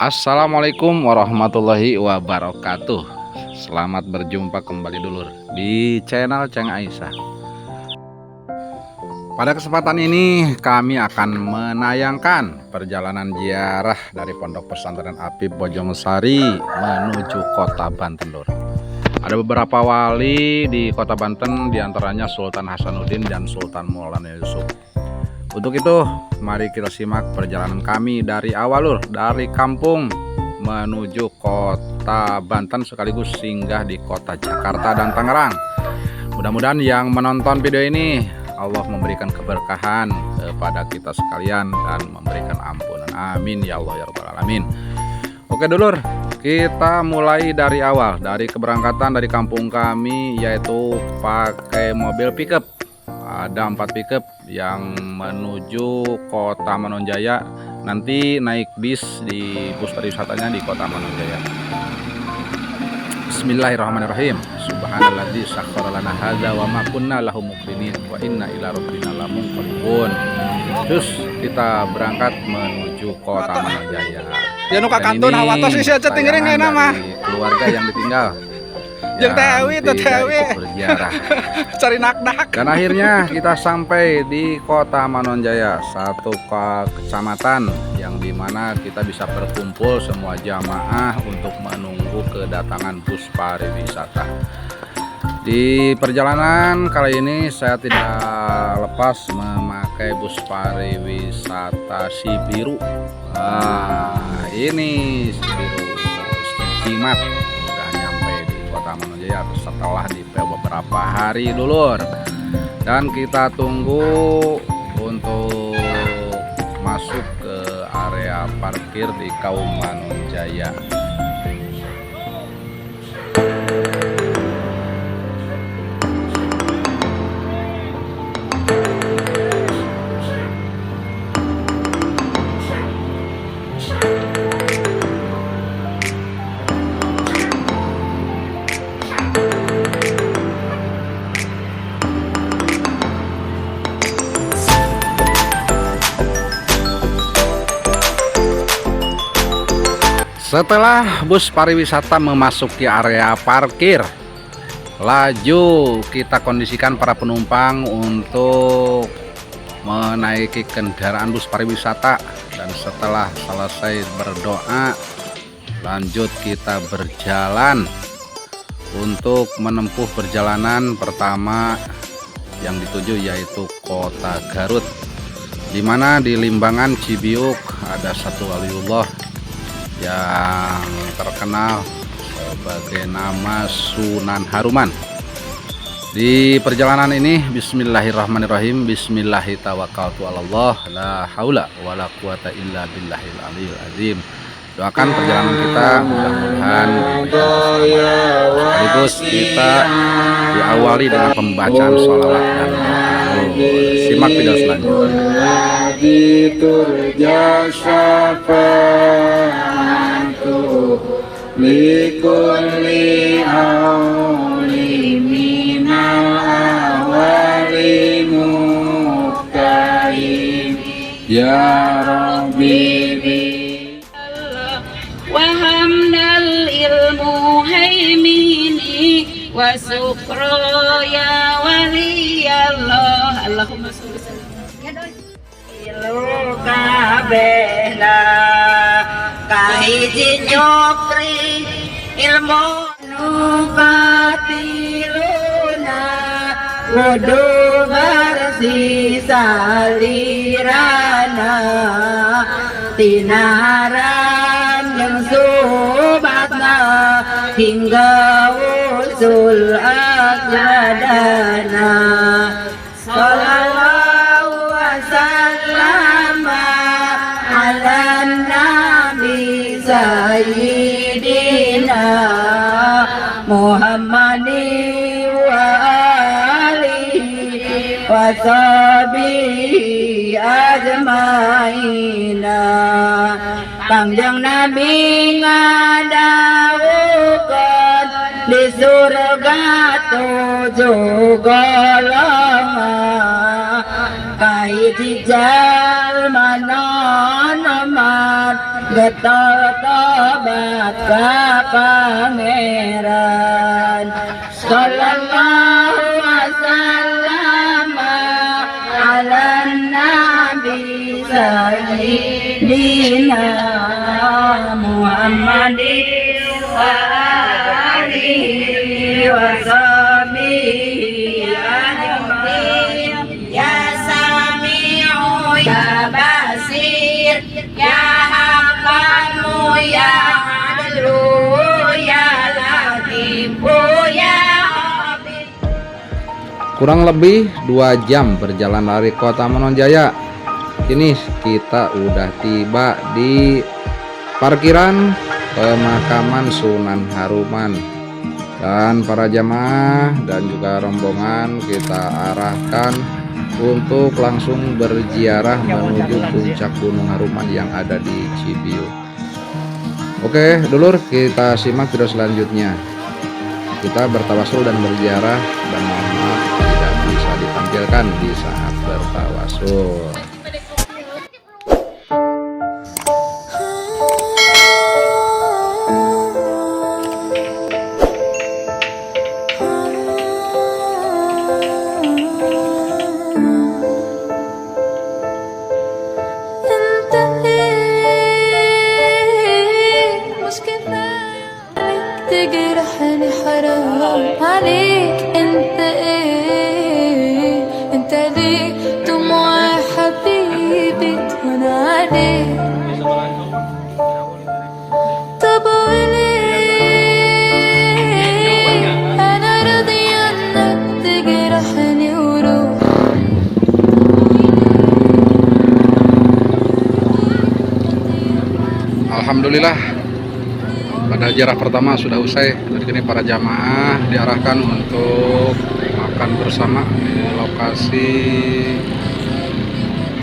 Assalamualaikum warahmatullahi wabarakatuh. Selamat berjumpa kembali dulur di channel Ceng Aisyah. Pada kesempatan ini kami akan menayangkan perjalanan ziarah dari Pondok Pesantren Apip Bojongosari menuju Kota Banten dulur. Ada beberapa wali di Kota Banten, diantaranya Sultan Hasanuddin dan Sultan Maulana Yusuf. Untuk itu, mari kita simak perjalanan kami dari awal lur, dari kampung menuju Kota Banten sekaligus singgah di Kota Jakarta dan Tangerang. Mudah-mudahan yang menonton video ini Allah memberikan keberkahan kepada kita sekalian dan memberikan ampunan. Amin ya Allah ya Rabbal Alamin. Oke dulur, kita mulai dari awal, dari keberangkatan dari kampung kami, yaitu pakai mobil pickup. Ada 4 pickup yang menuju Kota Manonjaya. Nanti naik bis di bus pariwisatanya di Kota Manonjaya. Bismillahirrahmanirrahim. Subhanalladzi sakhkhara lana hadza wa ma kunna lahu muqrinin wa inna ila rabbina lamunqalibun. Terus kita berangkat menuju Kota Manonjaya. Ya nu ka kanton hawatos sih aja tinggiring enak mah. Keluarga yang ditinggal. Yang tewi itu tewi. Berziarah. Cari nak-nak. Dan akhirnya kita sampai di Kota Manonjaya, satu kecamatan yang dimana kita bisa berkumpul semua jamaah untuk menunggu kedatangan bus pariwisata. Di perjalanan kali ini saya tidak lepas memakai bus pariwisata Sibiru. Nah, ini Sibiru Cimat. Manonjaya setelah di beberapa hari dulur, dan kita tunggu untuk masuk ke area parkir di Kaum Manonjaya. Setelah bus pariwisata memasuki area parkir, laju kita kondisikan para penumpang untuk menaiki kendaraan bus pariwisata. Dan setelah selesai berdoa, lanjut kita berjalan untuk menempuh perjalanan pertama yang dituju, yaitu Kota Garut, dimana di Limbangan Cibiuk ada satu waliullah yang terkenal sebagai nama Sunan Haruman. Di perjalanan ini bismillahirrahmanirrahim, bismillahirrahmanirrahim, la haula wala quwata illa billahil aliyil azim. Doakan perjalanan kita mudah-mudahan sekaligus kita diawali dengan pembacaan sholawat dan doa. Simak video selanjutnya. Likulli awli minal awali muqtaim ya Rabbi wa hamdal ilmu haimini wa sukro ya waliyallah. Allahumma sholli ilu kabehna kahiji nyokri ilmu nubatiluna wudu bersih salirana tinaran yang subatna hingga usul akladana. Sallallahu wasallam ala nabi sayyidina Muhammadi wa alihi wa sahbihi ajmaina. Pangjang nabi ngadawukeun di surga 7 golongan kahiji jalma non amat getol tobat ka pangeran sallallahu wasallam ala nabi sayyidina Muhammadin wa alihi wa sahbihi ajmain ya sami'u ya basir ya hakamu ya adlu ya latifu ya habib. Kurang lebih 2 jam berjalan dari kota Manonjaya. Kini kita udah tiba di parkiran pemakaman Sunan Haruman, dan para jamaah dan juga rombongan kita arahkan untuk langsung berziarah menuju puncak Gunung Haruman yang ada di Cibiu. Oke dulur, kita simak video selanjutnya. Kita bertawasul dan berziarah, dan mohon maaf tidak bisa ditampilkan di saat bertawasul. تجرحني حرام عليك انت ايه انت ليه دموع حبيبي وانا عليك طب وليه انا راضية انك تجرحني وروح. Alhamdulillah, pada ziarah pertama sudah usai. Dari sini para jamaah diarahkan untuk makan bersama di lokasi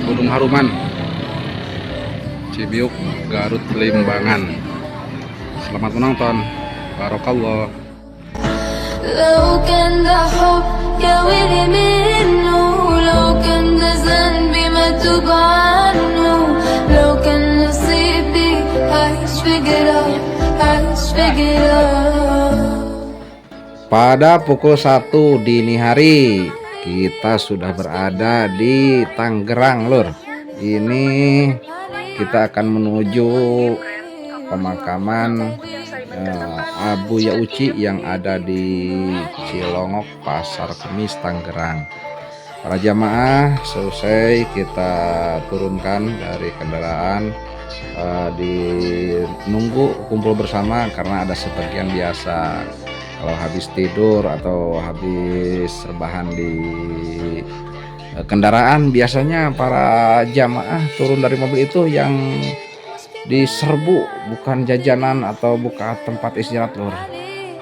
Gunung Haruman, Cibiuk, Garut, Limbangan. Selamat menonton. Barakallah. لو كان ده حب يا ويلي منه لو كان ده ذنبي ما توب عنه لو كان نصيبي عايش في جراح عايش في جراح. Pada pukul 1 dini hari kita sudah berada di Tangerang lur. Ini kita akan menuju pemakaman Abu Yauci yang ada di Cilongok, Pasar Kemis, Tangerang. Para jamaah selesai kita turunkan dari kendaraan, nunggu kumpul bersama karena ada sebagian biasa kalau habis tidur atau habis rebahan di kendaraan, biasanya para jamaah turun dari mobil itu yang diserbu bukan jajanan atau buka tempat istirahat lur,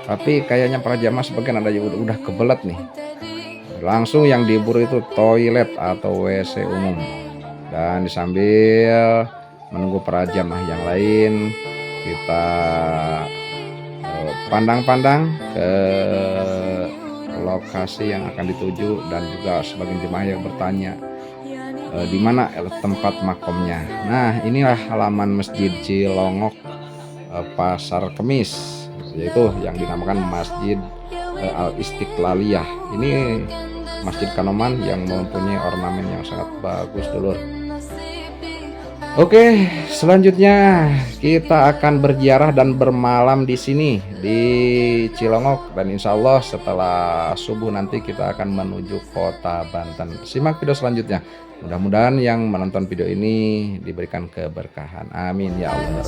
tapi kayaknya para jamaah sebagian ada yang udah kebelet nih, langsung yang diburu itu toilet atau WC umum. Dan sambil menunggu para jamaah yang lain, kita pandang-pandang ke lokasi yang akan dituju, dan juga sebagian jemaah yang bertanya di mana tempat makomnya. Nah, inilah halaman Masjid Cilongok Pasar Kemis, yaitu yang dinamakan Masjid Al Istiqlaliyah. Ini Masjid Kanoman yang mempunyai ornamen yang sangat bagus dulur. Oke, selanjutnya kita akan berziarah dan bermalam di sini di Cilongok, dan insya Allah setelah subuh nanti kita akan menuju kota Banten. Simak video selanjutnya. Mudah-mudahan yang menonton video ini diberikan keberkahan. Amin ya Allah.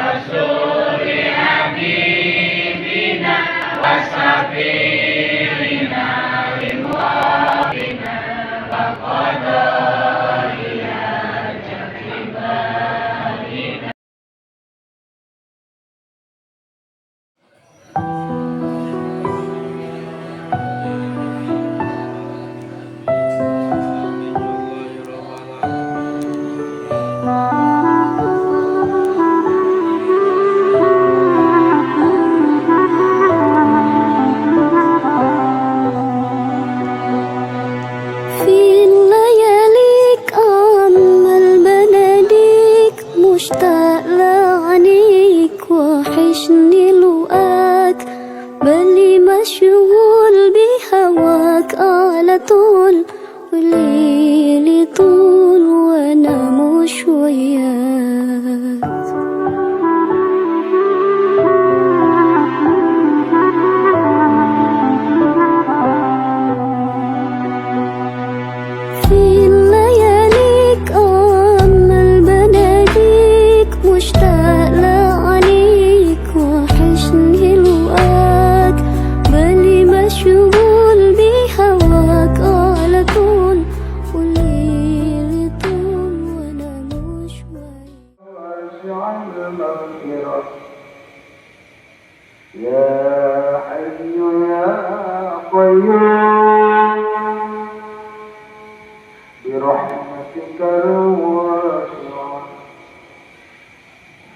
Rasul Habibina في لياليك أمل بناديك مشتاق لعنيك وحشني لقاك بالي مشغول بهواك على طول وليلي طول وانا مش وياك في لياليك أمل بناديك مشتاق لعنيك وحشني لقاك بالي مشغول بهواك على طول وليلي طول وانا مش وياك واسع المغفرة يا حي يا قيوم برحمتك الواسعة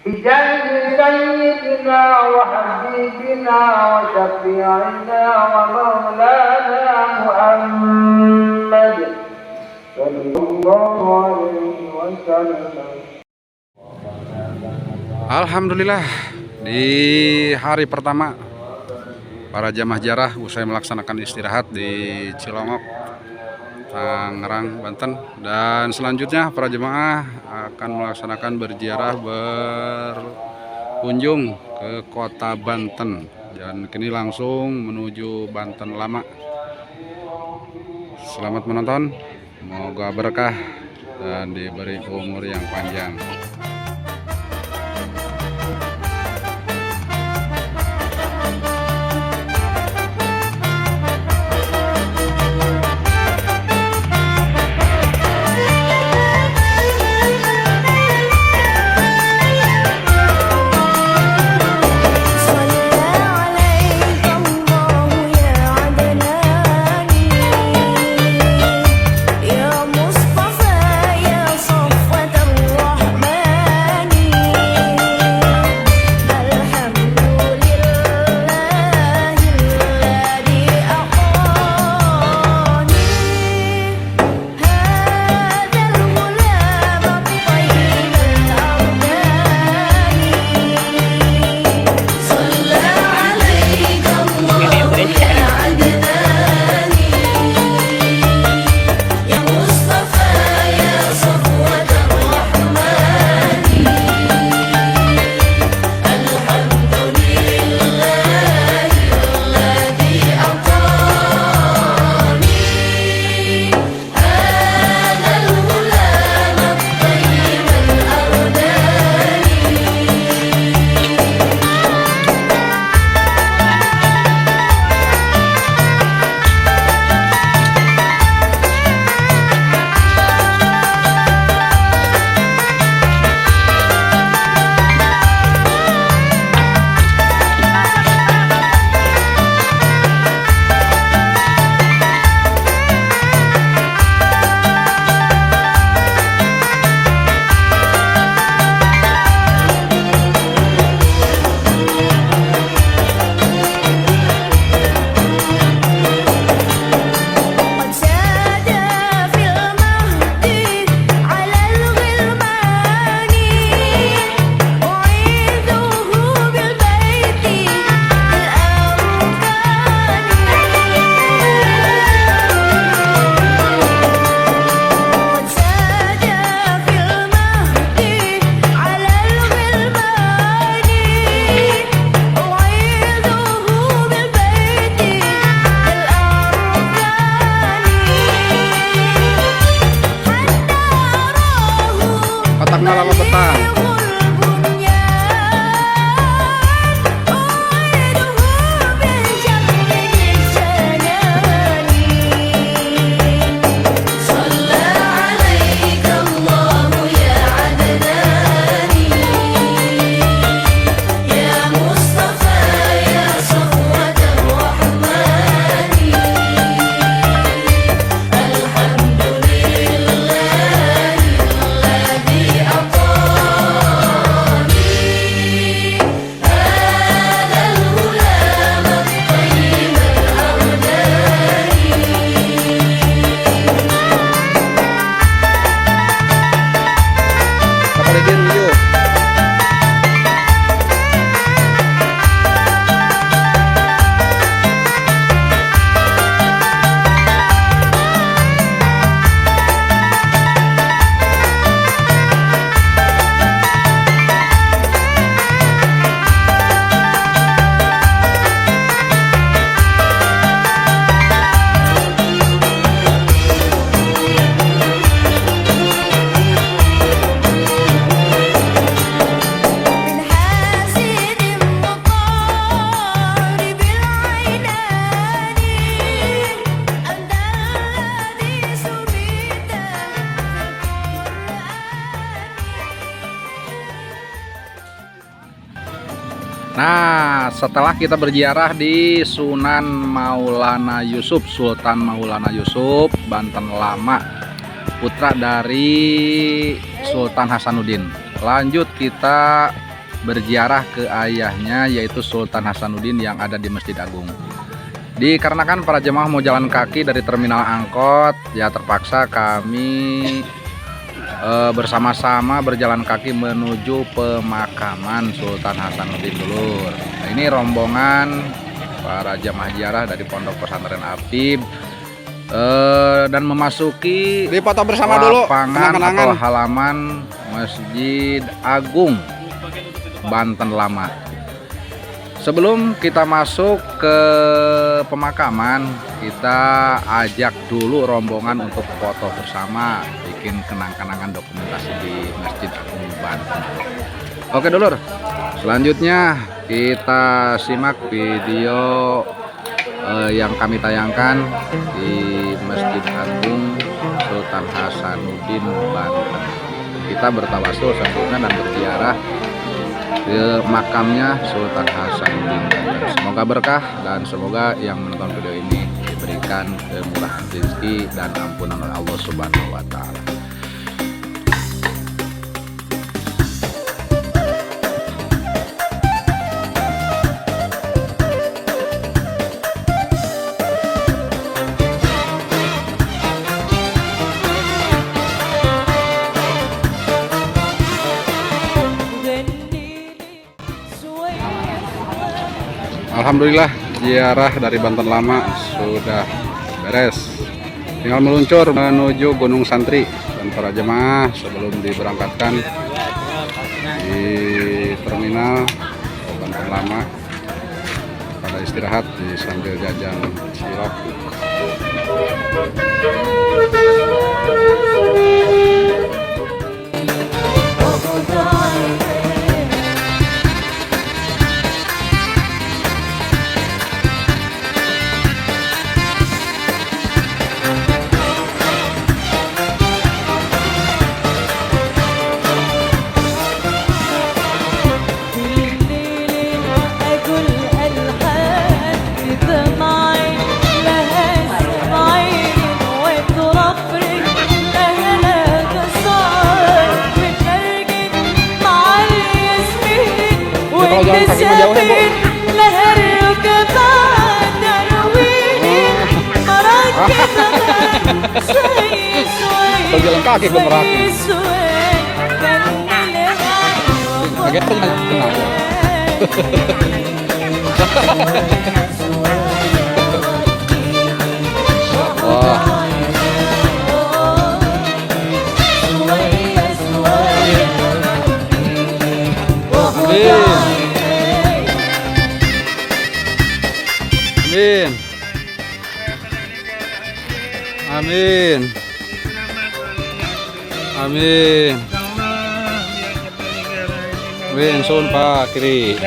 بجاه سيدنا وحبيبنا وشفيعنا ومولانا محمد صلى الله عليه وسلم. Alhamdulillah, di hari pertama para jamaah jarah usai melaksanakan istirahat di Cilongok, Tangerang, Banten, dan selanjutnya para jemaah akan melaksanakan berziarah berkunjung ke kota Banten dan kini langsung menuju Banten Lama. Selamat menonton, semoga berkah dan diberi umur yang panjang. Nah, setelah kita berziarah di Sunan Maulana Yusuf, Sultan Maulana Yusuf, Banten Lama, putra dari Sultan Hasanuddin. Lanjut kita berziarah ke ayahnya, yaitu Sultan Hasanuddin yang ada di Masjid Agung. Dikarenakan para jemaah mau jalan kaki dari terminal angkot, ya terpaksa kami bersama-sama berjalan kaki menuju pemakaman Sultan Hasanuddin dulur. Nah, ini rombongan para jemaah ziarah dari Pondok Pesantren Apib dan memasuki Dipoto bersama dulu, lapangan kenang-kenangan. atau halaman Masjid Agung Banten Lama. Sebelum kita masuk ke pemakaman, kita ajak dulu rombongan untuk foto bersama, bikin kenang-kenangan dokumentasi di Masjid Agung Banten. Oke dulur, selanjutnya kita simak video yang kami tayangkan di Masjid Agung Sultan Hasanuddin Banten. Kita bertawasul sempurna dan berziarah ke makamnya Sultan Hasanuddin. Semoga berkah dan semoga yang menonton video ini diberikan kemurahan rezeki dan ampunan oleh Allah Subhanahu wa taala. Alhamdulillah, ziarah dari Banten Lama sudah beres. Tinggal meluncur menuju Gunung Santri, dan para jemaah sebelum diberangkatkan di terminal Banten Lama pada istirahat di sambil jajan cilok. Kalau jalan kaki menjauh ya, Bu. Kalau jalan kaki ke Merapi. Agak tenang. Wah. Amin. Amin. Amin. Sun Pak kiri.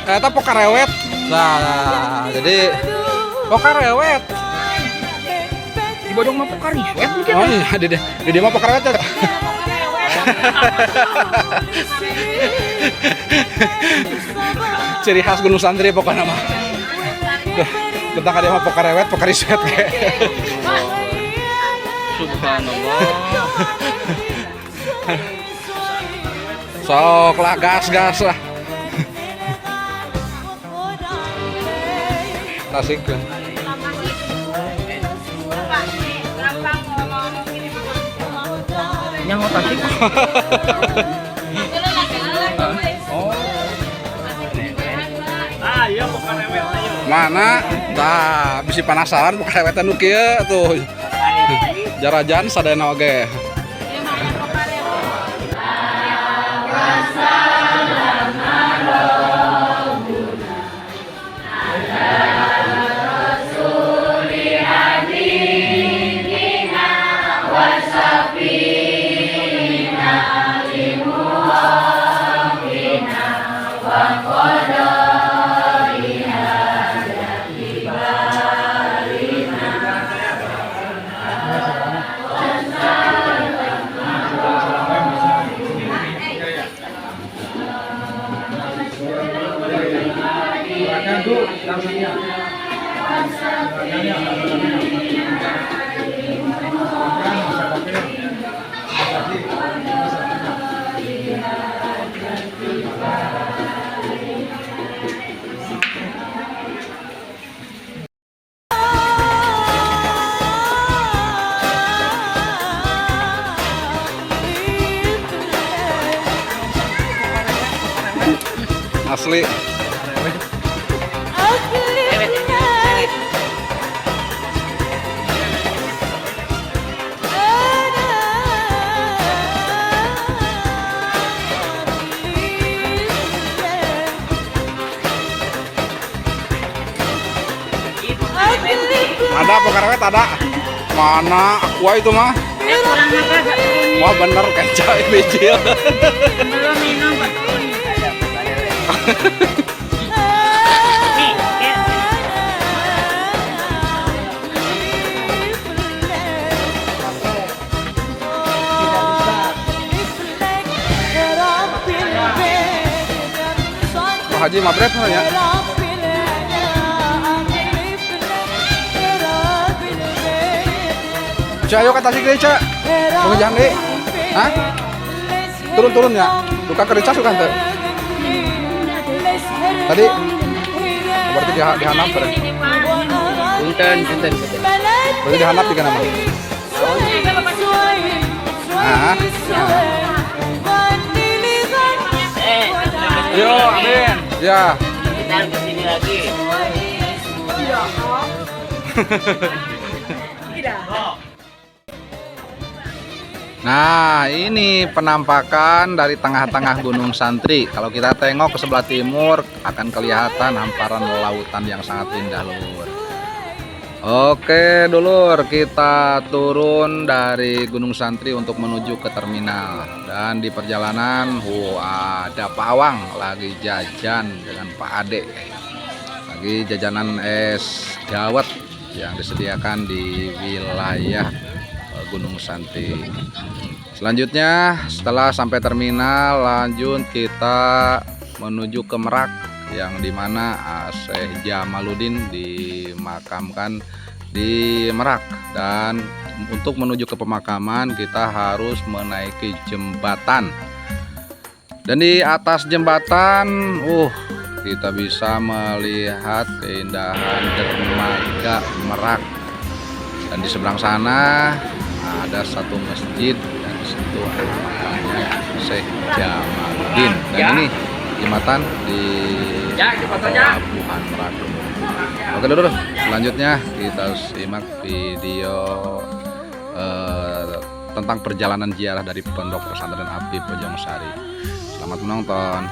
Kata pokarewet. Nah, jadi pokarewet. Di Bodong mah pokari. Oh iya, di mah pokarewet. Ciri khas Gunung Santri pokoknya mah. Tentang ada mah pokarewet, pokari sweat kayak. Subhanallah. Sok lah, gas lah. Tasik. Yang otak sih. Ayo pokarewet ayo. Mana? Tah, bisi penasaran pokarewetan nu kieu tuh. Jarajan sadayana oge. Asli. Ada pokoknya ada. Mana aqua itu mah? Kurang apa? Wah bener kaca biji. Belum minum Pak. Nih, Pak Haji Mabrep ya. Cak, ayo kata si Cak. Mau jangan deh. Hah? Turun ya. Duka kerja suka ente. Tadi berarti dihanap berarti. Punten. Berarti dihanap tiga nama. Nah. Yo, amin. Ya. kita kesini lagi. Nah, ini penampakan dari tengah-tengah Gunung Santri. Kalau kita tengok ke sebelah timur akan kelihatan hamparan lautan yang sangat indah, Lur. Oke, dulur, kita turun dari Gunung Santri untuk menuju ke terminal. Dan di perjalanan, ada Pak Awang lagi jajan dengan Pak Ade. Lagi jajanan es dawet yang disediakan di wilayah Gunung Santri. Selanjutnya setelah sampai terminal, lanjut kita menuju ke Merak, yang dimana Syekh Jamaluddin dimakamkan di Merak. Dan untuk menuju ke pemakaman kita harus menaiki jembatan, dan di atas jembatan kita bisa melihat keindahan dermaga Merak. Dan di seberang sana ada satu masjid, dan di situ ada makamnya Syekh Jamaluddin. Dan ini jembatan di Pelabuhan Merak. Oke dulu, selanjutnya kita simak video tentang perjalanan ziarah dari Pondok Pesantren Habib Bojongsari. Selamat menonton.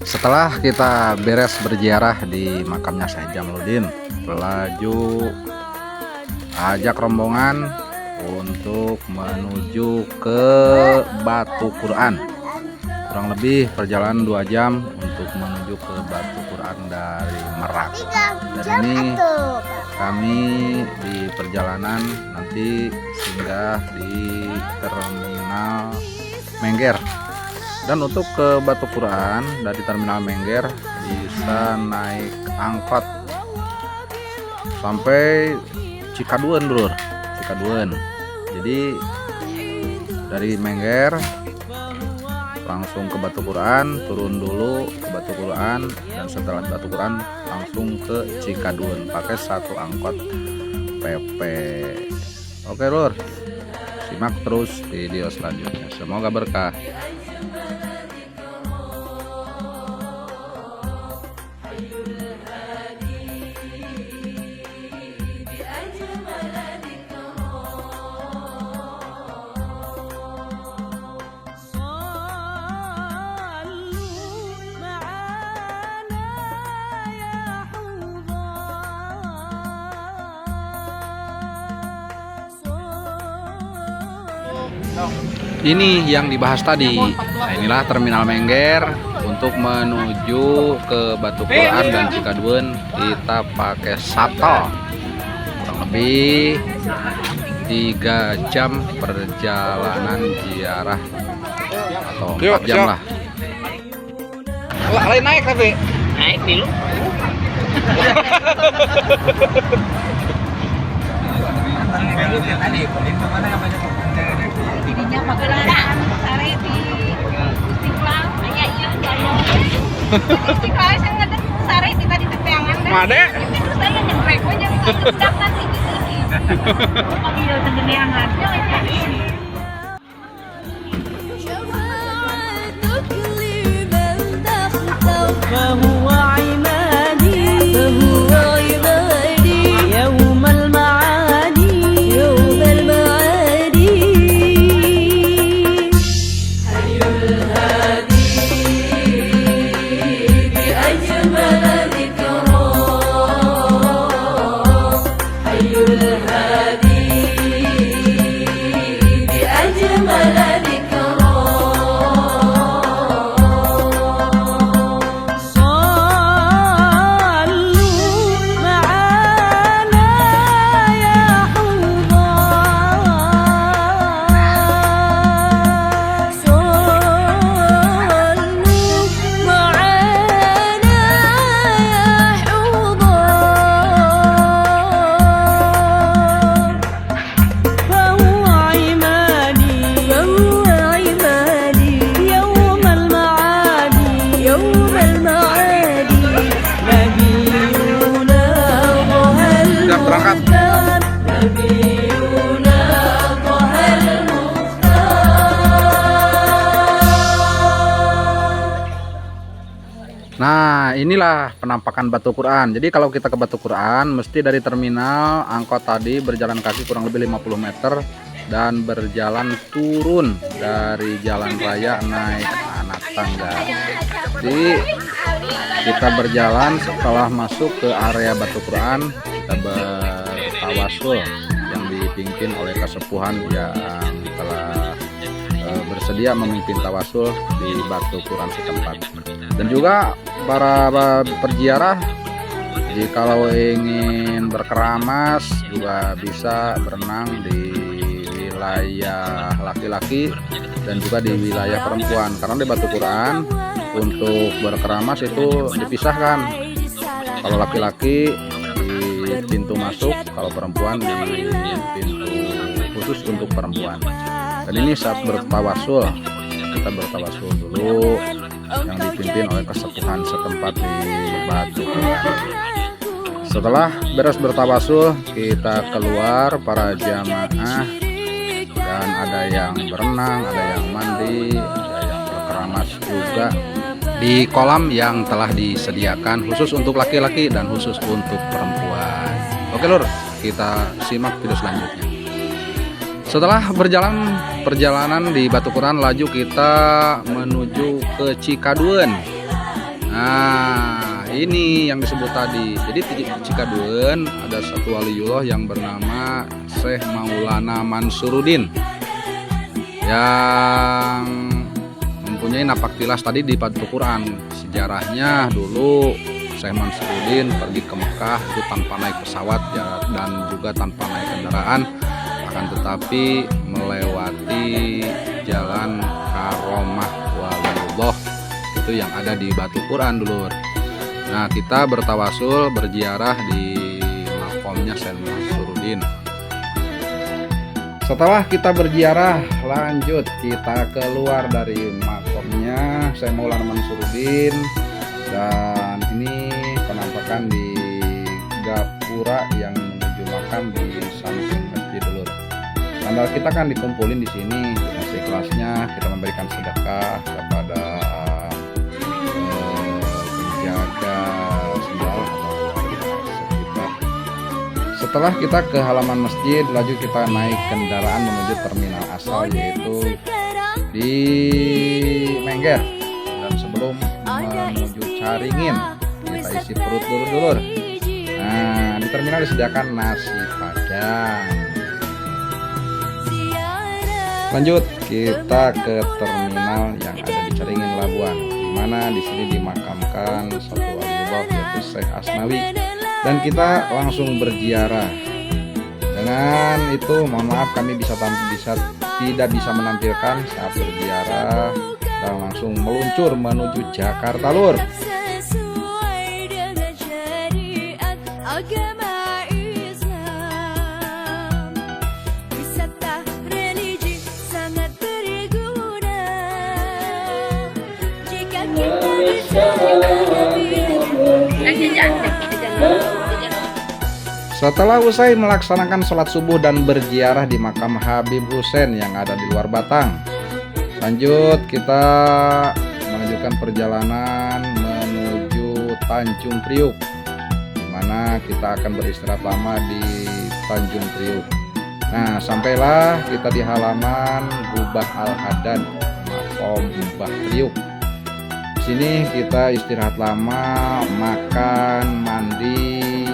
Setelah kita beres berziarah di makamnya Syekh Jamaluddin, laju ajak rombongan untuk menuju ke Batu Quran. Kurang lebih perjalanan 2 jam untuk menuju ke Batu Quran dari Merak. Dan ini kami di perjalanan nanti singgah di terminal Mengger. Dan untuk ke Batu Quran dari terminal Mengger bisa naik angkot sampai Cikaduen, Lur. Cikaduen. Jadi dari Mengger langsung ke Batu Quran, turun dulu ke Batu Quran, dan setelah Batu Quran langsung ke Cikaduen pakai 1 angkot PP. Oke, Lur. Simak terus video selanjutnya. Semoga berkah. Ini yang dibahas tadi. Nah, inilah terminal Mengger. Untuk menuju ke Batu Quran dan Cikaduen kita pakai shuttle. Kurang lebih 3 jam perjalanan ziarah atau 4 jam lah. Lain naik tapi Naik dulu. Jadinya pagalagaan sare di Istiqlal aya ieu jalur. Istiqlal sang ngadeg sare di tadi tepeangan dah. Made. Terus aya nyebrek we jeung sedangkan tinggi-tinggi. Oh ieu teh geneangan. فهو عمادي فهو عمادي يوم المعادي يوم المعادي حي الهادي بأجمل ذكرى حي الهادي بأجمل ذكرى Nah, inilah penampakan Batu Quran. Jadi kalau kita ke Batu Quran, mesti dari terminal angkot tadi berjalan kaki kurang lebih 50 meter dan berjalan turun dari jalan raya naik anak tangga. Jadi kita berjalan setelah masuk ke area Batu Quran, kita bertawasul yang dipimpin oleh kesepuhan yang telah bersedia memimpin tawasul di Batu Quran setempat. Dan juga para perziarah jikalau ingin berkeramas juga bisa berenang di wilayah laki-laki dan juga di wilayah perempuan, karena di Batu Quran untuk berkeramas itu dipisahkan. Kalau laki-laki di pintu masuk, kalau perempuan di pintu khusus untuk perempuan. Dan ini saat bertawasul, kita bertawasul dulu yang dipimpin oleh kesepuhan setempat di Batu Quran. Setelah beres bertawasul, kita keluar para jamaah, dan ada yang berenang, ada yang mandi, ada yang berkeramas juga di kolam yang telah disediakan khusus untuk laki-laki dan khusus untuk perempuan. Oke Lur, kita simak video selanjutnya. Setelah perjalanan di Batu Quran, laju kita menuju ke Cikaduen. Nah, ini yang disebut tadi. Jadi di Cikaduen ada satu waliullah yang bernama Syekh Maulana Mansuruddin yang mempunyai napak tilas tadi di Batu Quran. Sejarahnya dulu Syekh Mansuruddin pergi ke Mekah itu tanpa naik pesawat ya, dan juga tanpa naik kendaraan, akan tetapi melewati jalan Karomah Waliullah itu yang ada di Batu Quran dulu. Nah, kita bertawasul berziarah di makomnya Syekh Mansuruddin. Setelah kita berziarah, lanjut kita keluar dari makomnya Syekh Maulana Mansuruddin, dan ini penampakan di gapura yang menuju makam di samping masjid dulu. Sandal kita kan dikumpulin di sini dengan seikhlasnya, kita memberikan sedekah kepada penjaga sendal atau sekitar. Setelah kita ke halaman masjid, lanjut kita naik kendaraan menuju terminal asal, yaitu di Mengger. Dan sebelum menuju Caringin, kita isi perut dulu. Nah, di terminal disediakan nasi padang. Lanjut kita ke terminal yang ada di Caringin Labuan, di mana di sini dimakamkan satu waliullah yaitu Syekh Asnawi, dan kita langsung berziarah. Dengan itu mohon maaf kami tidak bisa menampilkan saat berziarah, dan langsung meluncur menuju Jakarta Lur. Sesuai dengan syariat agama Islam, wisata religi sangat berguna jika kita bisa Setelah usai melaksanakan sholat subuh dan berziarah di makam Habib Hussein yang ada di luar Batang, lanjut kita melanjutkan perjalanan menuju Tanjung Priuk, di mana kita akan beristirahat lama di Tanjung Priuk. Nah, sampailah kita di halaman Gubah Al-Haddad, makom Mbah Priuk. Di sini kita istirahat lama, makan, mandi,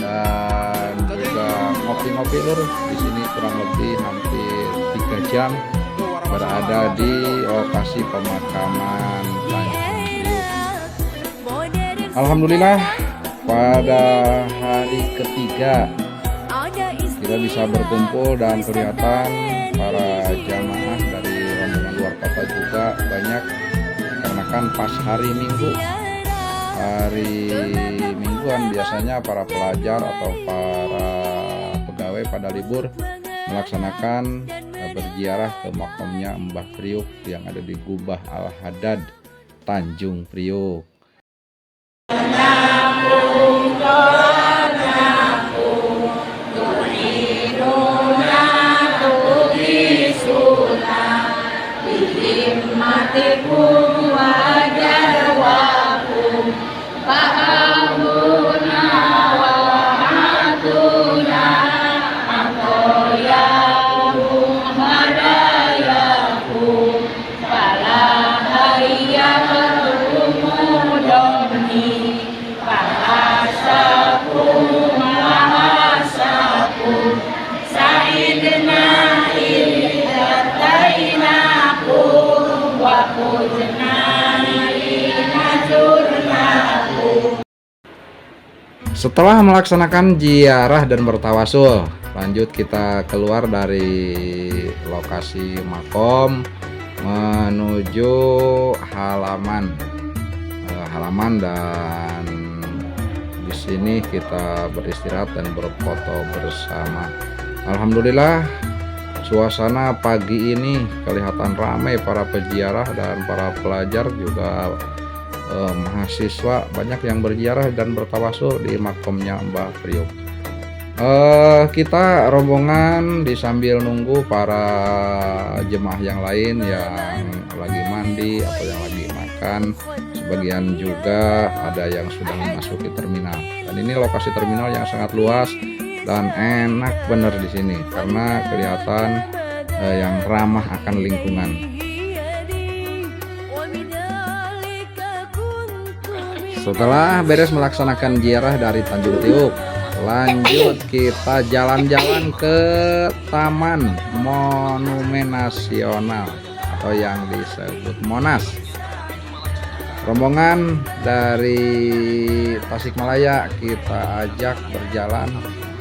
dan juga ngopi-ngopi lur. Di sini kurang lebih hampir 3 jam berada di lokasi pemakaman Tanjung Priuk. Alhamdulillah pada hari ketiga kita bisa berkumpul dan kelihatan para jamaah dari rombongan luar kota juga banyak, karena kan pas hari Minggu. Hari Mingguan biasanya para pelajar atau para pegawai pada libur melaksanakan berziarah ke makamnya Mbah Priuk yang ada di Gubah Al-Haddad, Tanjung Priuk. Setelah melaksanakan ziarah dan bertawasul, lanjut kita keluar dari lokasi makom menuju halaman dan di sini kita beristirahat dan berfoto bersama. Alhamdulillah suasana pagi ini kelihatan ramai para peziarah dan para pelajar juga mahasiswa banyak yang berziarah dan bertawasul di makomnya Mbah Priuk. Kita rombongan sambil nunggu para jemaah yang lain yang lagi mandi atau yang lagi makan. Sebagian juga ada yang sudah memasuki terminal. Dan ini lokasi terminal yang sangat luas dan enak bener di sini karena kelihatan yang ramah akan lingkungan. Setelah beres melaksanakan ziarah dari Tanjung Tiuk, lanjut kita jalan-jalan ke Taman Monumen Nasional atau yang disebut Monas. Rombongan dari Tasikmalaya kita ajak berjalan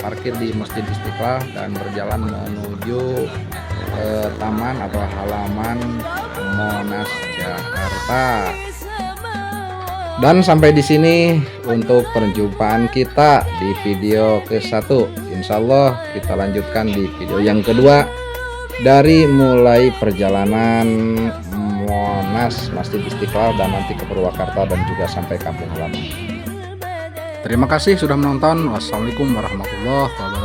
parkir di Masjid Istiqlal dan berjalan menuju taman atau halaman Monas Jakarta. Dan sampai di sini untuk perjumpaan kita di video ke-1. Insya Allah kita lanjutkan di video yang kedua dari mulai perjalanan Monas, Masjid Istiqlal, dan nanti ke Purwakarta dan juga sampai kampung halaman. Terima kasih sudah menonton. Wassalamualaikum warahmatullahi wabarakatuh.